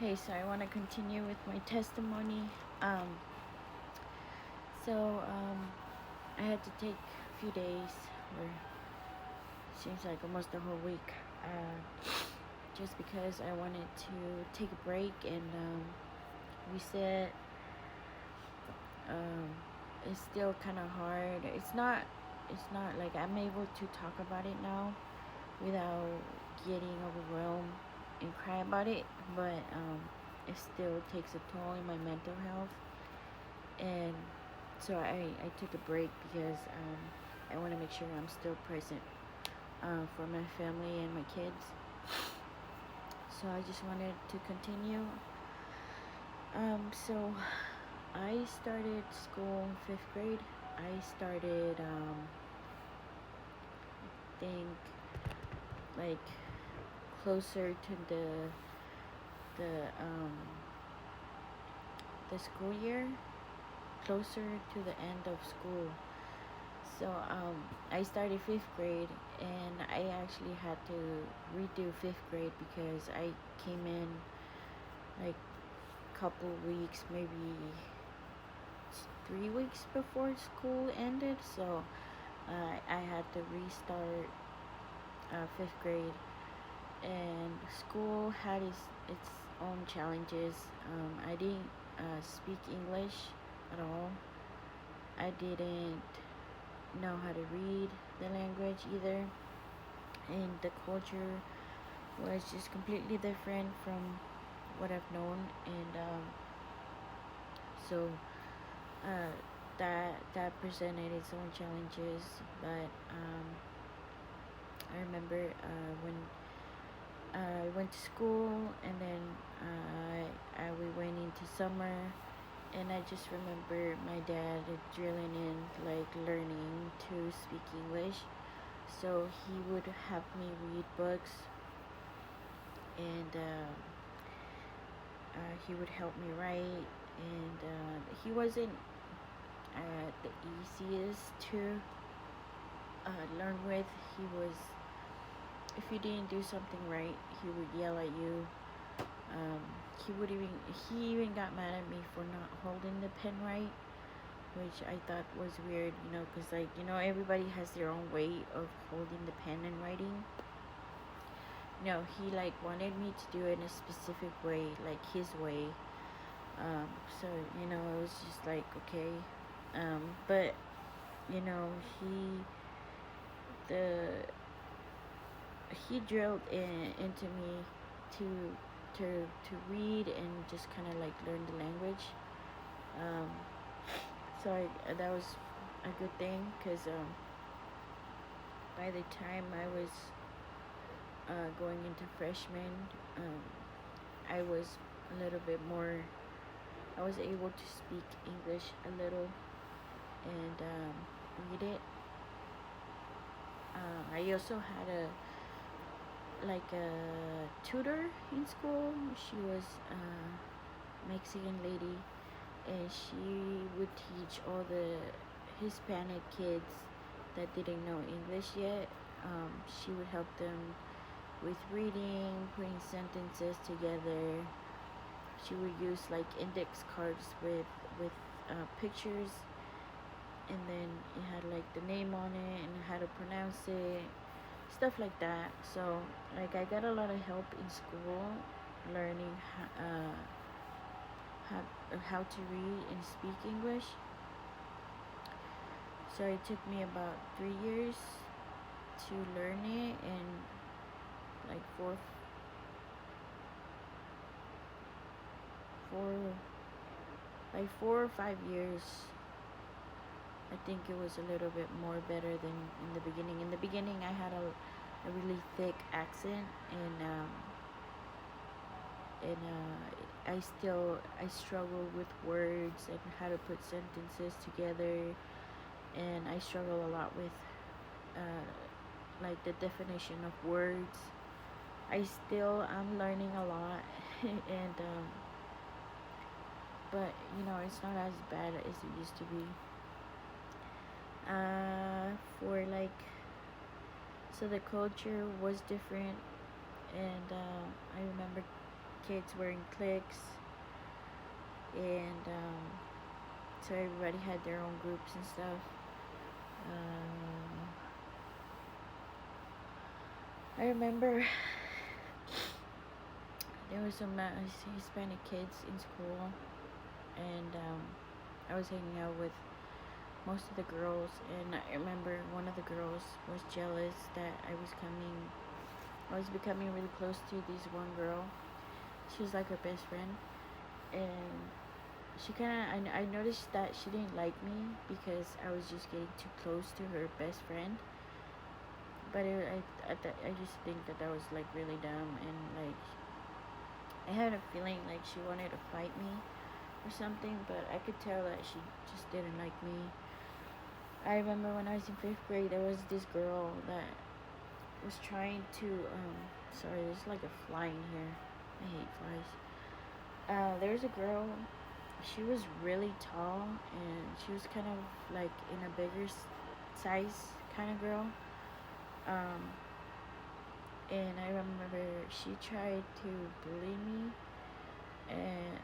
Okay, so I want to continue with my testimony. Um, so I had to take a few days, or seems like almost the whole week, just because I wanted to take a break and reset. Um, it's still kind of hard. It's not. It's not like I'm able to talk about it now without getting overwhelmed and cry about it, but it still takes a toll in my mental health. And so I took a break because I want to make sure I'm still present for my family and my kids. So I just wanted to continue. So I started school in 5th grade. I started, I think, like closer to the um, the school year, closer to the end of school. So I started 5th grade, and I actually had to redo 5th grade because I came in like couple weeks, maybe 3 weeks before school ended. So I had to restart 5th grade, and school had its own challenges. I didn't speak English at all. I didn't know how to read the language either, and the culture was just completely different from what I've known. And so uh, that presented its own challenges. But I remember when I went to school, and then we went into summer, and I just remember my dad drilling in, like, learning to speak English. So he would have me read books, and he would help me write. And he wasn't the easiest to learn with. He was, if you didn't do something right, he would yell at you. He even got mad at me for not holding the pen right, which I thought was weird, because, like, everybody has their own way of holding the pen and writing. No, he, like, wanted me to do it in a specific way, like his way. So, it was just like, okay. But, you know, the, he drilled into me to to read and just kind of like learn the language. Um, so that was a good thing, because by the time I was going into freshman, I was a little bit more. I was able to speak English a little, and read it. I also had a tutor in school. She was a Mexican lady, and she would teach all the Hispanic kids that didn't know English yet. She would help them with reading, putting sentences together. She would use, like, index cards with pictures, and then it had, like, the name on it and how to pronounce it, stuff like that. So, like, I got a lot of help in school learning how to read and speak English. So it took me about 3 years to learn it, and like four like 4 or 5 years. I think it was a little bit more better than in the beginning. In the beginning, I had a really thick accent, and I struggle with words and how to put sentences together, and I struggle a lot with uh, like the definition of words. I'm learning a lot, and but it's not as bad as it used to be. For like, so the culture was different, and I remember kids were in cliques, and so everybody had their own groups and stuff. I remember there were some Hispanic kids in school, and I was hanging out with most of the girls, and I remember one of the girls was jealous that I was becoming really close to this one girl. She was like her best friend, and she kind of, I noticed that she didn't like me because I was just getting too close to her best friend. But I just think that was like really dumb, and like I had a feeling like she wanted to fight me or something, but I could tell that she just didn't like me. I remember when I was in 5th grade, there was this girl that was trying to, sorry, there's like a fly in here. I hate flies. There was a girl, she was really tall, and she was kind of like in a bigger size kind of girl. And I remember she tried to bully me, and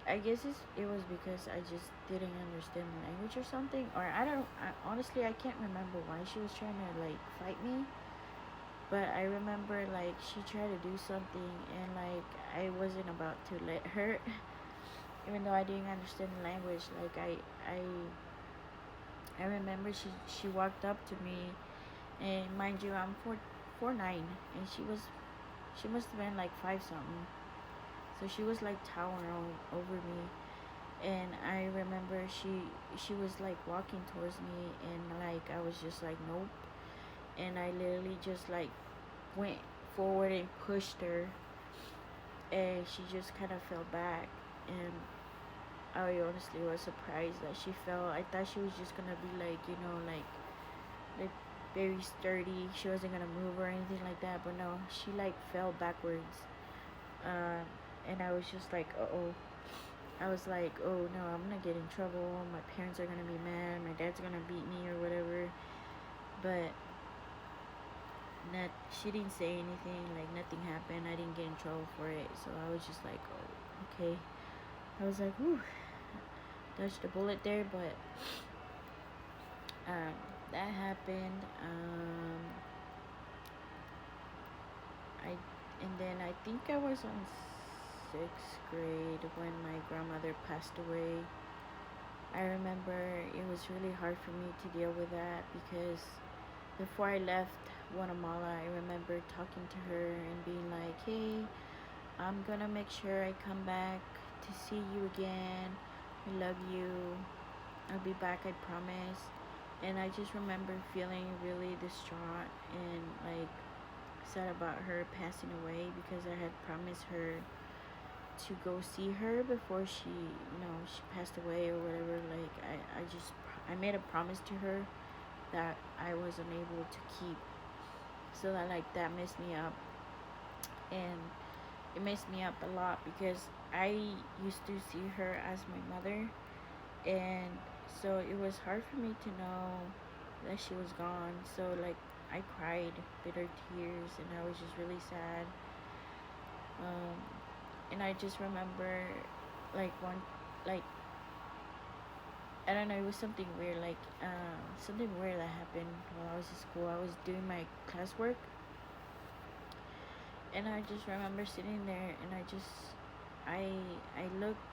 I guess it was because I just didn't understand the language or something, or honestly I can't remember why she was trying to like fight me. But I remember like she tried to do something, and like I wasn't about to let her, even though I didn't understand the language. Like I remember she walked up to me, and mind you, I'm 4'9", and she must have been like 5 something. So she was like towering over me, and I remember she was like walking towards me, and like I was just like nope, and I literally just like went forward and pushed her, and she just kind of fell back, and I honestly was surprised that she fell. I thought she was just gonna be like, like very sturdy. She wasn't gonna move or anything like that, but no, she like fell backwards. And I was just like, uh-oh. I was like, oh no, I'm gonna get in trouble. My parents are gonna be mad. My dad's gonna beat me or whatever. But she didn't say anything. Like nothing happened. I didn't get in trouble for it. So I was just like, oh, okay. I was like, whew, dodged a bullet there. But that happened. And then I think I was on 6th grade when my grandmother passed away. I remember it was really hard for me to deal with that because before I left Guatemala, I remember talking to her and being like, hey, I'm gonna make sure I come back to see you again. I love you. I'll be back, I promise. And I just remember feeling really distraught and like sad about her passing away because I had promised her to go see her before she passed away or whatever. Like I made a promise to her that I was unable to keep. So that messed me up, and it messed me up a lot because I used to see her as my mother, and so it was hard for me to know that she was gone. So like I cried bitter tears, and I was just really sad. And I just remember like I don't know, it was something weird, like something weird that happened while I was in school. I was doing my classwork, and I just remember sitting there, and I looked.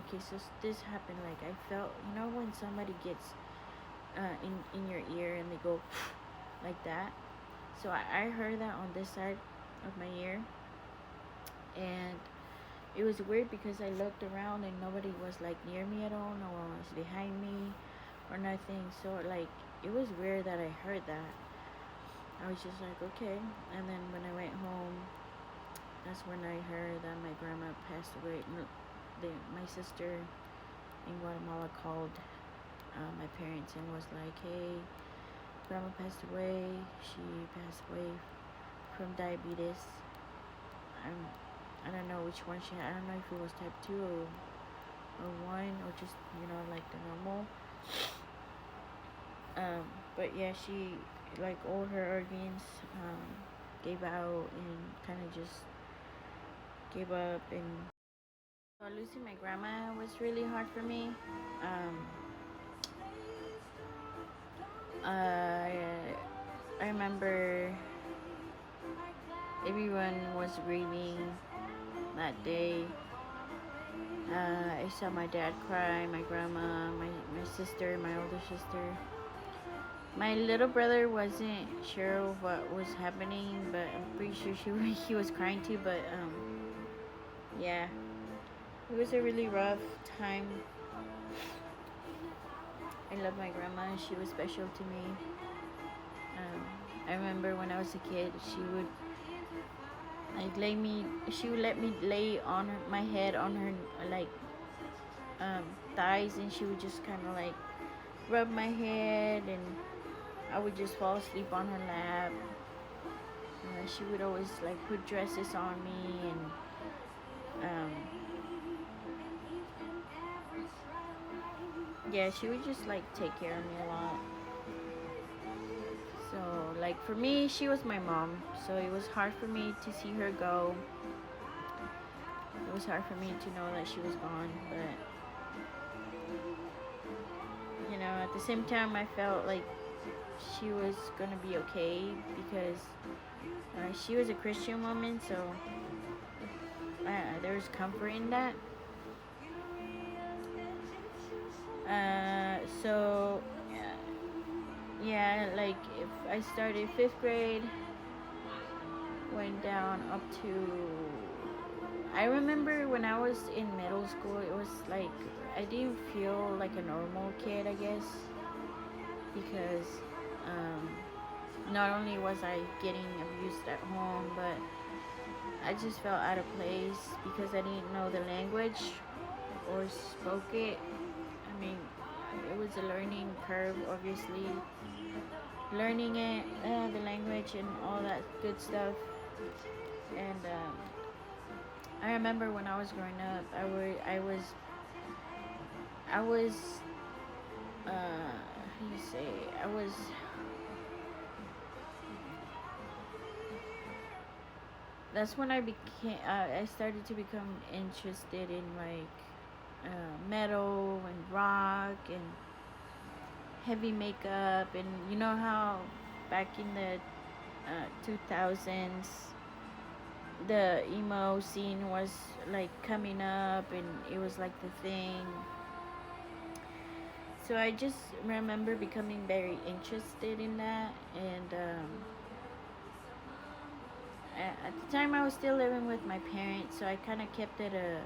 Okay, so this happened. Like I felt, when somebody gets in your ear and they go like that. So I heard that on this side of my ear, and it was weird because I looked around and nobody was like near me at all. No one was behind me or nothing. So like it was weird that I heard that. I was just like, okay. And then when I went home, that's when I heard that my grandma passed away. My sister in Guatemala called my parents and was like, hey, grandma passed away. She passed away from diabetes. I don't know which one she had. I don't know if it was type 2 or 1 or just, like the normal. But yeah, she, like, all her organs gave out and kind of just gave up. And so losing my grandma was really hard for me. Um, I I remember everyone was grieving that day. I saw my dad cry, my grandma, my sister, my older sister. My little brother wasn't sure of what was happening, but I'm pretty sure he was crying too. But yeah, it was a really rough time. I love my grandma. She was special to me. I remember when I was a kid, she would she would let me lay on my head on her like um, thighs, and she would just kind of like rub my head, and I would just fall asleep on her lap. She would always like put dresses on me, and yeah, she would just like take care of me a lot. So like for me, she was my mom, so it was hard for me to see her go. It was hard for me to know that she was gone, but at the same time, I felt like she was gonna be okay because she was a Christian woman, so there was comfort in that. So yeah, like if I started 5th grade, went down up to. I remember when I was in middle school, it was like I didn't feel like a normal kid, I guess, because not only was I getting abused at home, but I just felt out of place because I didn't know the language or spoke it. I mean, it was a learning curve, obviously. Learning it, the language and all that good stuff. And I remember when I was growing up, I was, how do you say, that's when I started to become interested in like metal and rock and heavy makeup, and you know how back in the 2000s the emo scene was like coming up and it was like the thing. So I just remember becoming very interested in that, and at the time I was still living with my parents, so I kind of kept it a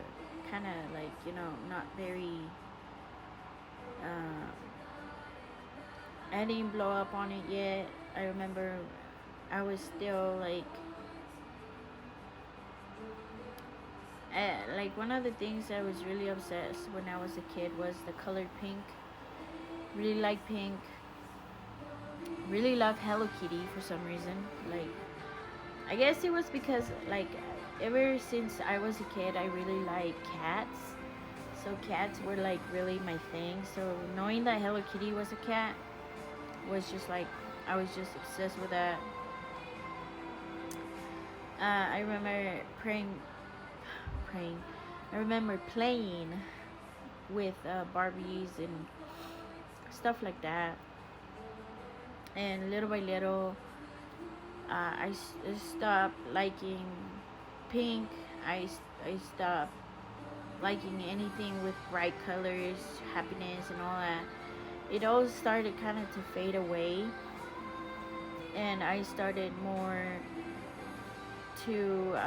kind of like not very uh, I didn't blow up on it yet. I remember I was still like one of the things I was really obsessed when I was a kid was the color pink. Really like pink. Really love Hello Kitty for some reason. Like, I guess it was because like ever since I was a kid, I really like cats. So cats were like really my thing. So knowing that Hello Kitty was a cat was just like I was just obsessed with that. I remember praying. I remember playing with Barbies and stuff like that. And little by little, I stopped liking pink. I stopped liking anything with bright colors, happiness, and all that. It all started kind of to fade away, and I started more to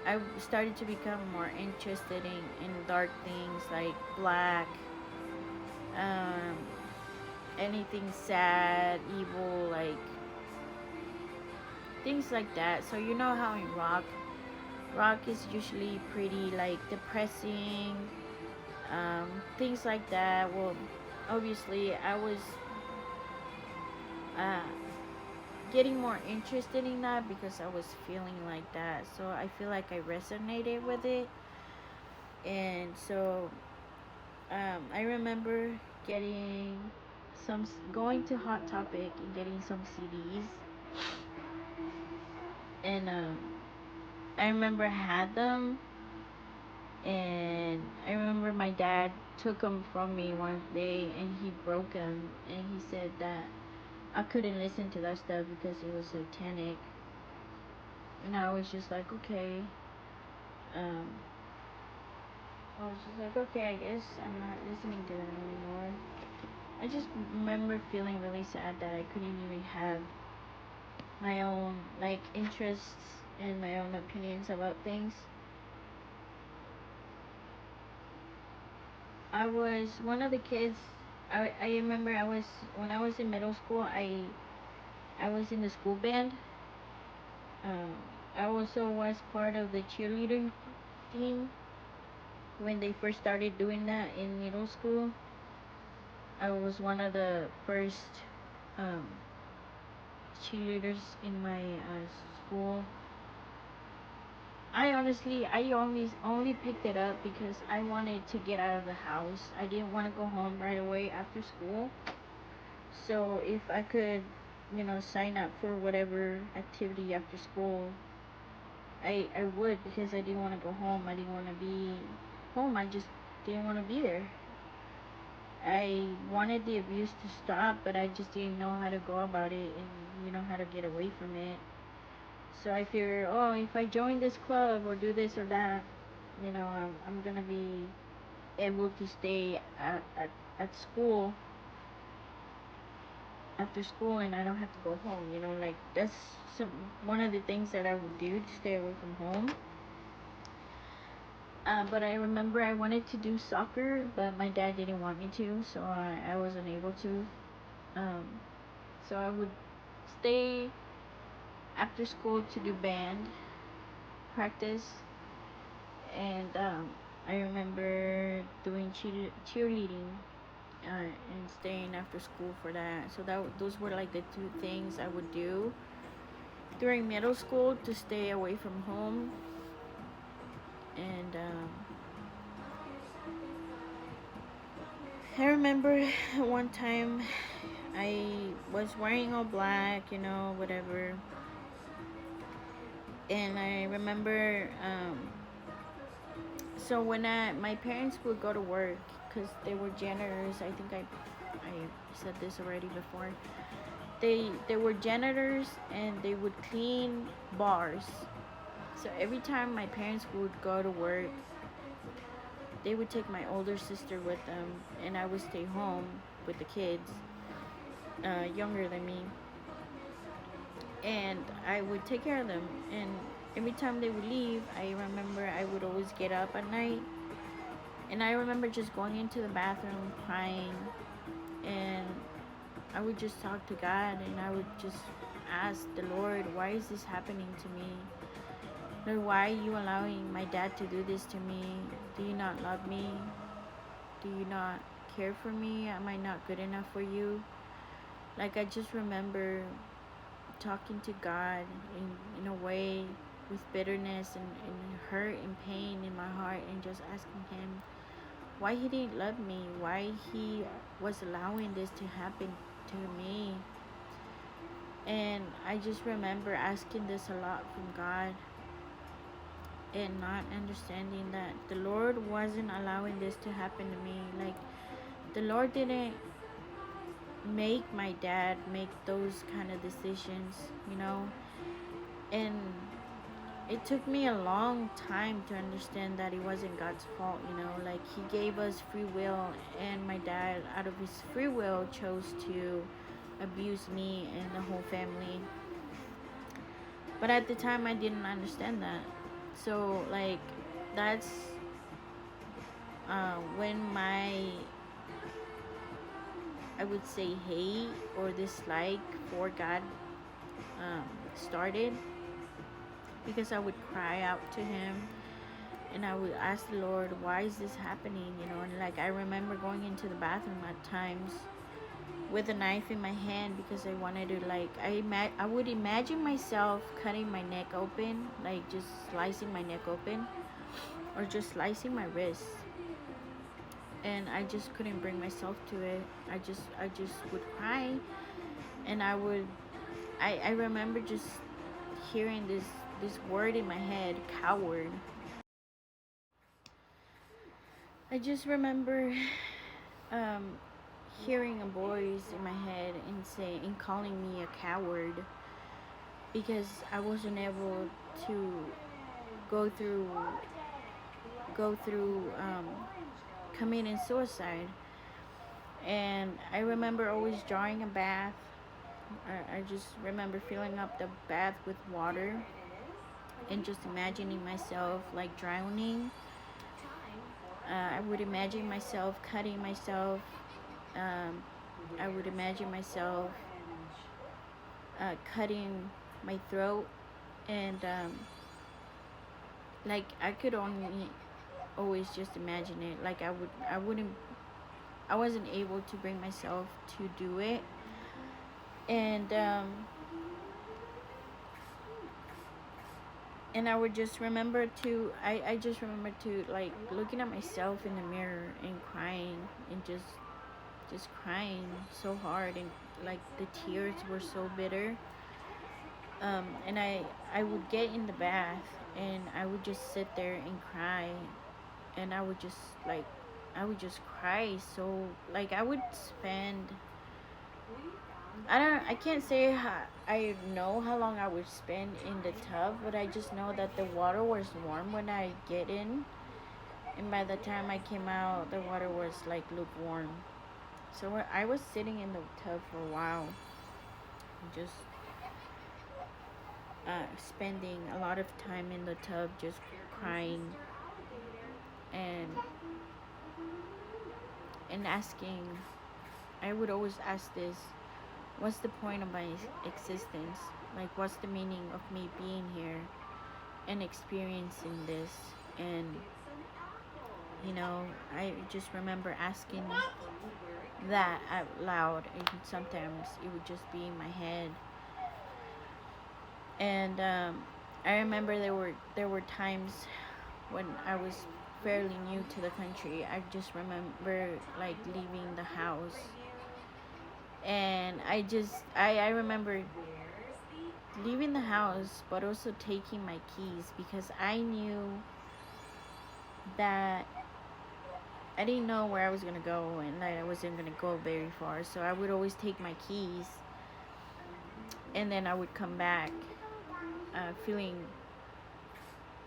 I started to become more interested in dark things like black, um, anything sad, evil, like things like that. So you know how in rock is usually pretty like depressing, things like that. Well, obviously I was uh, getting more interested in that because I was feeling like that. So I feel like I resonated with it, and so I remember getting going to Hot Topic and getting some CDs, and I remember I had them, and I remember my dad took them from me one day, and he broke them, and he said that I couldn't listen to that stuff because it was satanic. And I was just like, okay. Um, I was just like, okay, I guess I'm not listening to them anymore. I just remember feeling really sad that I couldn't even have my own like interests and my own opinions about things. I was one of the kids. I remember I was when I was in middle school. I was in the school band. Um, I also was part of the cheerleading team when they first started doing that in middle school. I was one of the first um, cheerleaders in my school. I only picked it up because I wanted to get out of the house. I didn't want to go home right away after school. So if I could, sign up for whatever activity after school, I would, because I didn't want to go home. I didn't want to be home. I just didn't want to be there. I wanted the abuse to stop, but I just didn't know how to go about it and how to get away from it. So I figured, oh, if I join this club or do this or that, I'm gonna be able to stay at school after school, and I don't have to go home. Like that's one of the things that I would do to stay away from home. But I remember I wanted to do soccer, but my dad didn't want me to, so I wasn't able to. Um, so I would stay after school to do band practice, and I remember doing cheerleading and staying after school for that. So those were like the two things I would do during middle school to stay away from home. And I remember one time I was wearing all black, whatever. And I remember, so when my parents would go to work, because they were janitors. I think I said this already before. They were janitors, and they would clean bars. So every time my parents would go to work, they would take my older sister with them, and I would stay home with the kids, younger than me, and I would take care of them. And every time they would leave, I remember I would always get up at night, and I remember just going into the bathroom crying, and I would just talk to God, and I would just ask the Lord, why is this happening to me? Lord, why are you allowing my dad to do this to me? Do you not love me? Do you not care for me? Am I not good enough for you? Like, I just remember talking to God in a way with bitterness and hurt and pain in my heart, and just asking him why he didn't love me, why he was allowing this to happen to me. And I just remember asking this a lot from God, and not understanding that the Lord wasn't allowing this to happen to me. Like, the Lord didn't make my dad make those kind of decisions, and it took me a long time to understand that it wasn't God's fault. Like, he gave us free will, and my dad, out of his free will, chose to abuse me and the whole family. But at the time, I didn't understand that. So, like, that's when I would say, hate or dislike for God started, because I would cry out to him, and I would ask the Lord, why is this happening? And like, I remember going into the bathroom at times with a knife in my hand, because I wanted to, like, I would imagine myself cutting my neck open, like just slicing my neck open, or just slicing my wrist. And I just couldn't bring myself to it. I just would cry, and I remember just hearing this word in my head, coward. I just remember um, hearing a voice in my head and calling me a coward because I wasn't able to go through committing suicide. And I remember always drawing a bath. I just remember filling up the bath with water and just imagining myself like drowning. I would imagine myself cutting myself. I would imagine myself cutting my throat, and like I could only always just imagine it. Like I wasn't able to bring myself to do it, and I would just remember to I just remember to like looking at myself in the mirror and crying and just crying so hard, and like the tears were so bitter. And I would get in the bath and I would just sit there and cry, and I would just cry. So like I would spend, I can't say I know how long I would spend in the tub, but I just know that the water was warm when I get in, and by the time I came out the water was like lukewarm. So I was sitting in the tub for a while, just spending a lot of time in the tub, just crying and asking. I would always ask this: what's the point of my existence? Like, what's the meaning of me being here and experiencing this? And I just remember asking that out loud, and sometimes it would just be in my head. And I remember there were times when I was fairly new to the country. I just remember like leaving the house, and I remember leaving the house, but also taking my keys, because I knew that I didn't know where I was gonna go, and that I wasn't gonna go very far. So I would always take my keys, and then I would come back feeling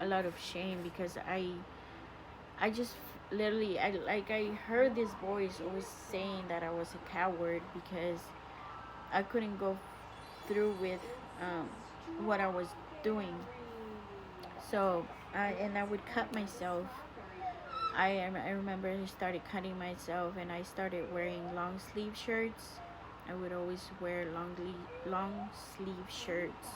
a lot of shame, because I just literally I heard this voice always saying that I was a coward because I couldn't go through with what I was doing. So I would cut myself. I remember I started cutting myself, and I started wearing long sleeve shirts. I would always wear long sleeve shirts.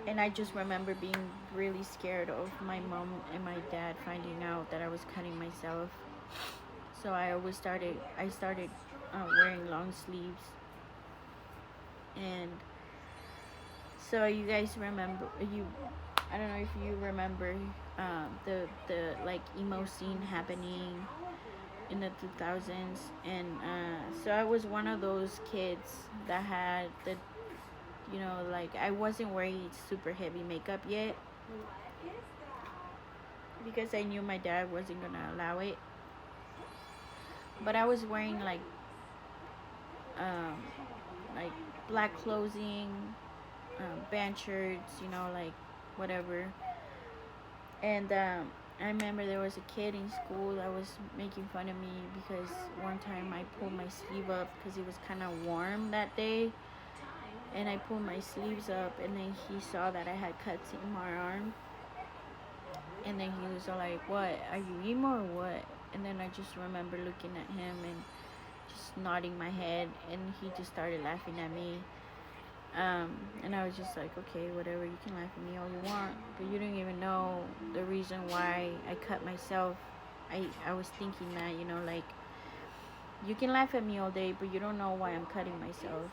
And I just remember being really scared of my mom and my dad finding out that I was cutting myself. So I started wearing long sleeves. And so you guys remember, I don't know if you remember the like emo scene happening in the 2000s. And so I was one of those kids that had the, like I wasn't wearing super heavy makeup yet, because I knew my dad wasn't gonna allow it. But I was wearing like black clothing, band shirts, like whatever. And I remember there was a kid in school that was making fun of me because one time I pulled my sleeve up because it was kind of warm that day. And I pulled my sleeves up, and then he saw that I had cuts in my arm. And then he was all like, "What? Are you emo or what?" And then I just remember looking at him and just nodding my head, and he just started laughing at me. And I was just like, okay, whatever, you can laugh at me all you want, but you don't even know the reason why I cut myself. I was thinking that, like, you can laugh at me all day, but you don't know why I'm cutting myself.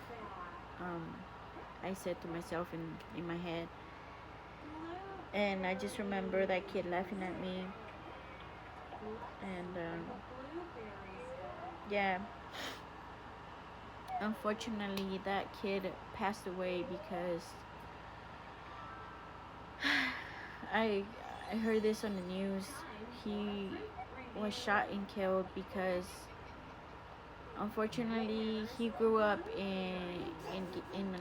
I said to myself in my head. And I just remember that kid laughing at me. And yeah, unfortunately that kid passed away because I I heard this on the news. He was shot and killed because unfortunately he grew up in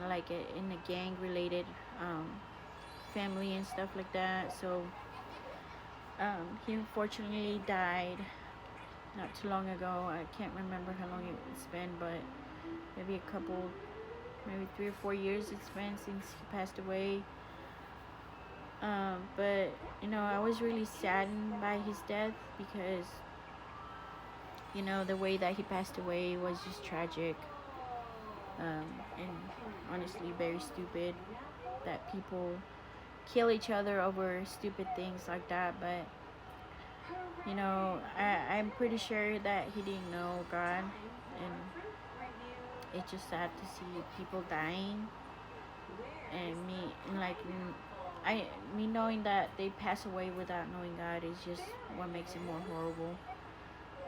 like in a gang related um, family and stuff like that. So he unfortunately died not too long ago. I can't remember how long it's been, but maybe a couple, maybe 3 or 4 years it's been since he passed away. But I was really saddened by his death because the way that he passed away was just tragic, and honestly very stupid that people kill each other over stupid things like that. But I'm pretty sure that he didn't know God, and it's just sad to see people dying, and me knowing that they pass away without knowing God is just what makes it more horrible.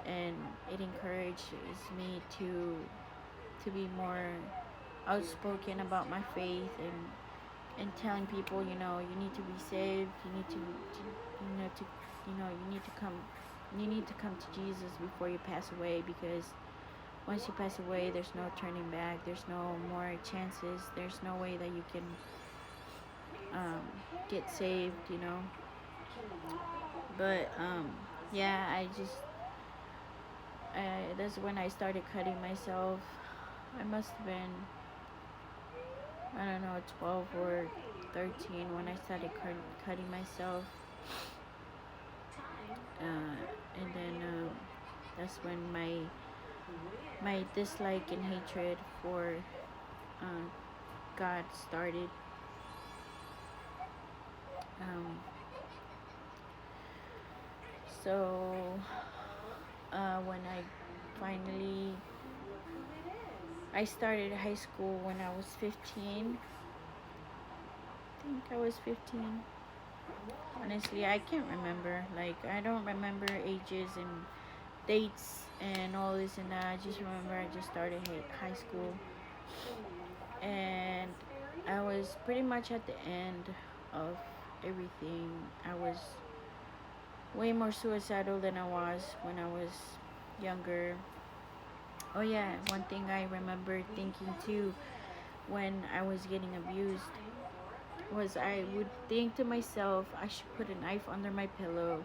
And it encourages me to be more outspoken about my faith, and telling people, you need to be saved. You need to you need to come to Jesus before you pass away, because once you pass away, there's no turning back. There's no more chances. There's no way that you can get saved. But yeah, that's when I started cutting myself. I must have been, I don't know, 12 or 13 when I started cutting myself. And then that's when my dislike and hatred for God started. So when I started high school when I was 15. I think I was 15. Honestly, I can't remember. Like, I don't remember ages and dates and all this and that. I just remember I just started high school. And I was pretty much at the end of everything. I was way more suicidal than I was when I was younger. Oh yeah, one thing I remember thinking too when I was getting abused was I would think to myself, I should put a knife under my pillow,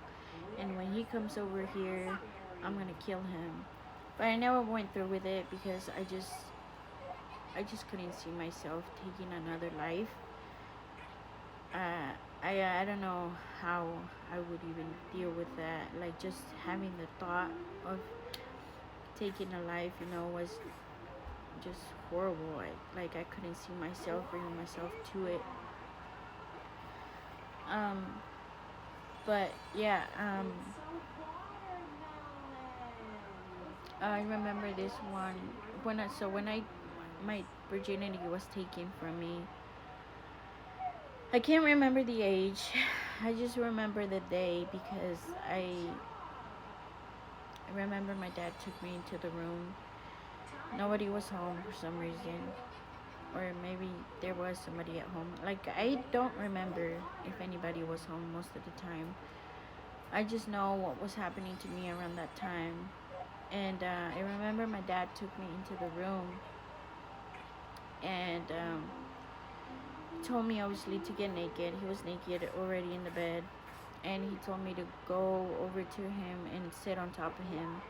and when he comes over here, I'm gonna kill him. But I never went through with it because I just couldn't see myself taking another life. I don't know how I would even deal with that. Like, just having the thought of taking a life, was just horrible. I couldn't see myself bringing myself to it. But yeah, I remember this one when my virginity was taken from me. I can't remember the age. I just remember the day because I remember my dad took me into the room. Nobody was home for some reason, or maybe there was somebody at home. Like, I don't remember if anybody was home most of the time. I just know what was happening to me around that time. And I remember my dad took me into the room and told me obviously to get naked. He was naked already in the bed, and he told me to go over to him and sit on top of him,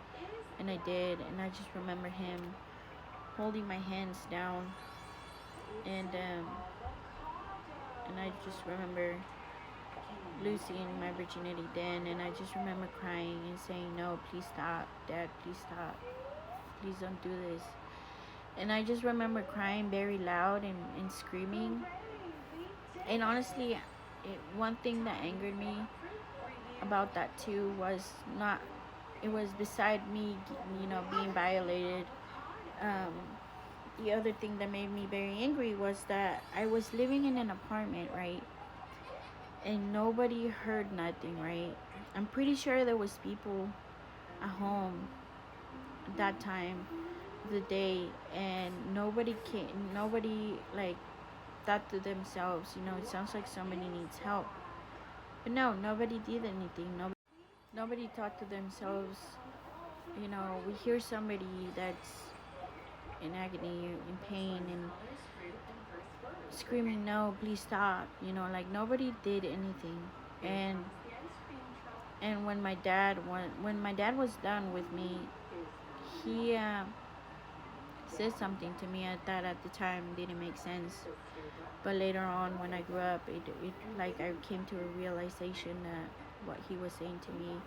and I did. And I just remember him holding my hands down, and I just remember losing my virginity then. And I just remember crying and saying, "No, please stop, Dad, please stop, please don't do this." And I just remember crying very loud and screaming. And honestly, one thing that angered me about that too was not, it was beside me, being violated. The other thing that made me very angry was that I was living in an apartment, right? And nobody heard nothing, right? I'm pretty sure there was people at home at that time of the day, and nobody came, nobody, like, thought to themselves, it sounds like somebody needs help. But no, nobody did anything. Nobody thought to themselves, we hear somebody that's in agony, in pain, and screaming, no, please stop. Like nobody did anything. And when my dad was done with me, he said something to me that at the time didn't make sense. But later on, when I grew up, it like I came to a realization that what he was saying to me.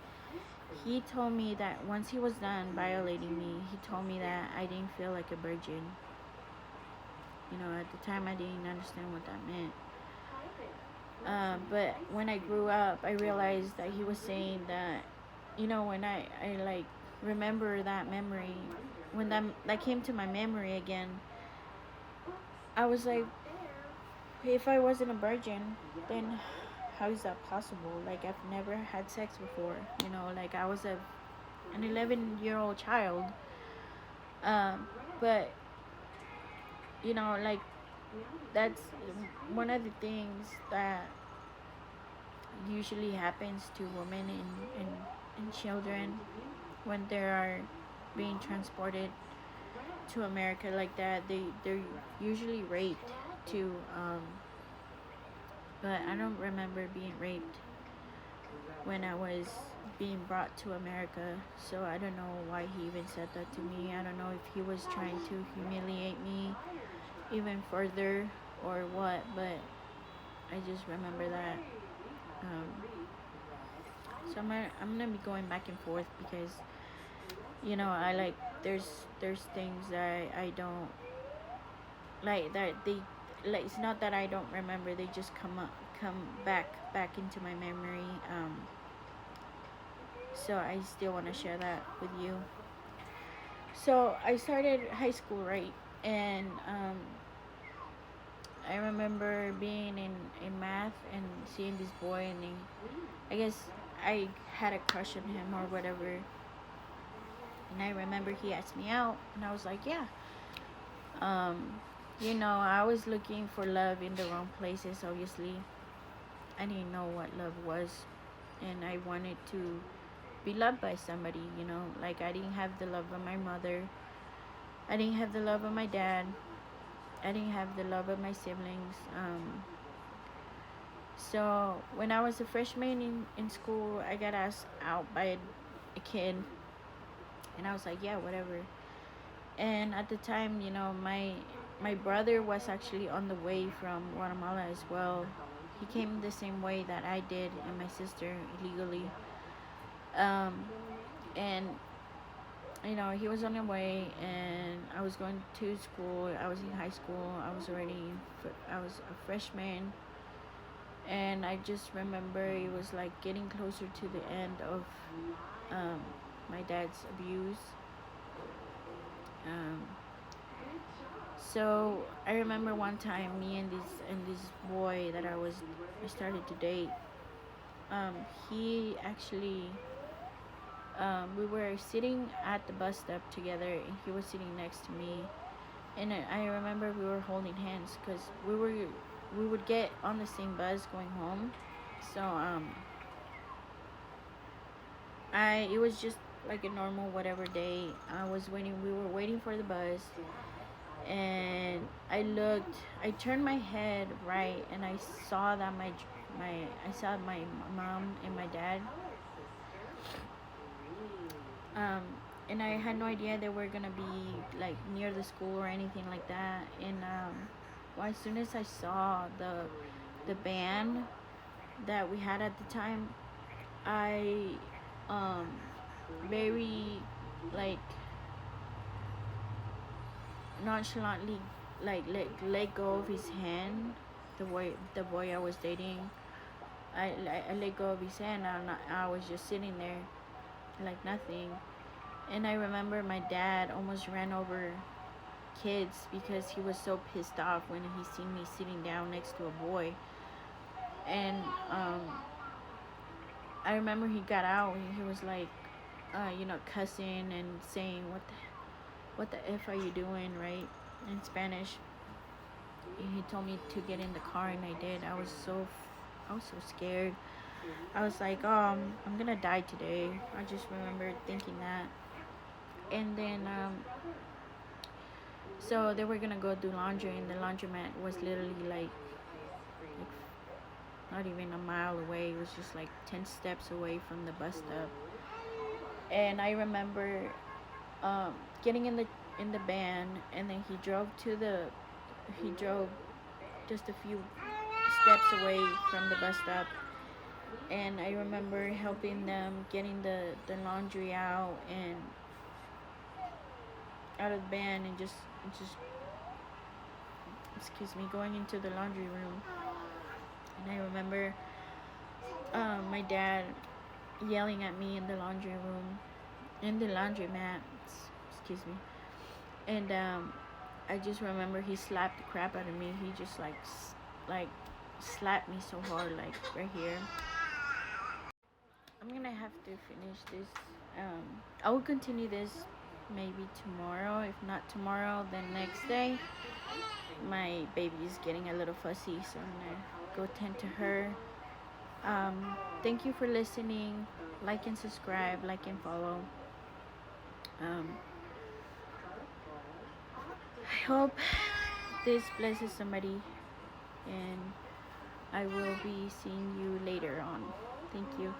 He told me that once he was done violating me, he told me that I didn't feel like a virgin. At the time I didn't understand what that meant. But when I grew up, I realized that he was saying that, when I like remember that memory, when that came to my memory again, I was like, if I wasn't a virgin, then how is that possible? Like, I've never had sex before, like I was an 11-year-old child. But like, that's one of the things that usually happens to women and children when they are being transported to America like that. They're usually raped too. But I don't remember being raped when I was being brought to America, so I don't know why he even said that to me. I don't know if he was trying to humiliate me even further or what, but I just remember that. So I'm gonna be going back and forth because I like there's things that I don't like, that they like, it's not that I don't remember, they just come back into my memory. So I still want to share that with you. So I started high school, right? And I remember being in math and seeing this boy, and I guess I had a crush on him or whatever. And I remember he asked me out, and I was like, yeah. I was looking for love in the wrong places, obviously. I didn't know what love was, and I wanted to be loved by somebody, like I didn't have the love of my mother, I didn't have the love of my dad, I didn't have the love of my siblings. So when I was a freshman in school, I got asked out by a kid, and I was like, yeah, whatever. And at the time, my brother was actually on the way from Guatemala as well. He came the same way that I did, and my sister, illegally. And he was on the way, and I was going to school. I was in high school. I was a freshman, and I just remember it was like getting closer to the end of my dad's abuse. So I remember one time, me and this boy that I started to date. He actually, we were sitting at the bus stop together, and he was sitting next to me. And I remember we were holding hands because we would get on the same bus going home. So it was just like a normal whatever day. We were waiting for the bus, and I turned my head right, and I saw that my mom and my dad. And I had no idea they were gonna be like near the school or anything like that. And as soon as I saw the band that we had at the time, I very like nonchalantly like let go of his hand. The boy I was dating, I let go of his hand, and I was just sitting there like nothing. And I remember my dad almost ran over kids because he was so pissed off when he seen me sitting down next to a boy. And I remember he got out and he was like, cussing and saying, what the F are you doing, right, in Spanish. he told me to get in the car, and I did. I was so scared. I was like, I'm gonna die today. I just remember thinking that. And then so they were gonna go do laundry, and the laundromat was literally like not even a mile away. It was just like 10 steps away from the bus stop. And I remember getting in the van, and then he drove just a few steps away from the bus stop. And I remember helping them getting the laundry out and out of the van, and just excuse me, going into the laundry room. And I remember my dad yelling at me in the laundry room, in the laundromat, excuse me. And I just remember he slapped the crap out of me. He just like slapped me so hard, like right here. I'm gonna have to finish this. I will continue this maybe tomorrow. If not tomorrow, then next day. My baby is getting a little fussy, so I'm gonna go tend to her. Thank you for listening. Like and subscribe, like and follow. I hope this blesses somebody, and I will be seeing you later on. Thank you.